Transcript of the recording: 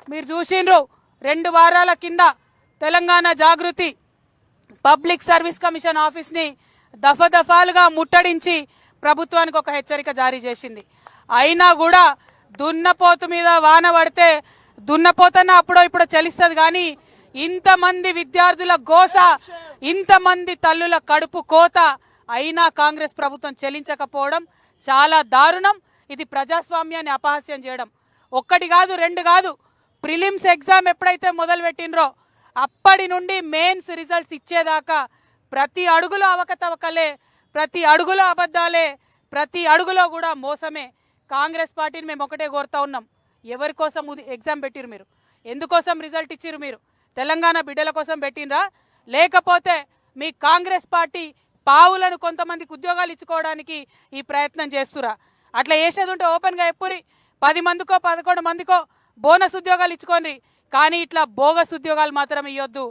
మీరు చూసిండ్రు 2 వారాల కింద తెలంగాణ జాగృతి పబ్లిక్ సర్వీస్ కమిషన్ ఆఫీస్ని దఫాలుగా ముట్టడించి ప్రభుత్వానికి ఒక హెచ్చరిక జారీ చేసింది. అయినా కూడా దున్నపోతు మీద వాన పడితే దున్నపోతన్న అప్పుడో ఇప్పుడు చలిస్తుంది, కానీ ఇంతమంది విద్యార్థుల గోస, ఇంతమంది తల్లుల కడుపు కోత అయినా కాంగ్రెస్ ప్రభుత్వం చెల్లించకపోవడం చాలా దారుణం. ఇది ప్రజాస్వామ్యాన్ని అపహాస్యం చేయడం. 1 కాదు 2 కాదు, ప్రిలిమ్స్ ఎగ్జామ్ ఎప్పుడైతే మొదలు పెట్టినరో అప్పటి నుండి మెయిన్స్ రిజల్ట్స్ ఇచ్చేదాకా ప్రతి అడుగులో అవకతవకలే, ప్రతి అడుగులో అబద్ధాలే, ప్రతి అడుగులో కూడా మోసమే. కాంగ్రెస్ పార్టీని మేము ఒకటే కోరుతా ఉన్నాం, ఎవరి కోసం ఎగ్జామ్ పెట్టిరు మీరు? ఎందుకోసం రిజల్ట్ ఇచ్చిరు మీరు? తెలంగాణ బిడ్డల కోసం పెట్టినరా, లేకపోతే మీ కాంగ్రెస్ పార్టీ పావులను కొంతమందికి ఉద్యోగాలు ఇచ్చుకోవడానికి ఈ ప్రయత్నం చేస్తురా? అట్లా చేసేది ఉంటే ఓపెన్గా ఎప్పురి 10 మందికో 11 మందికో బోనస్ ఉద్యోగాలు ఇచ్చుకోండి, కానీ ఇట్లా బోగస్ ఉద్యోగాలు మాత్రం ఇవ్వద్దు.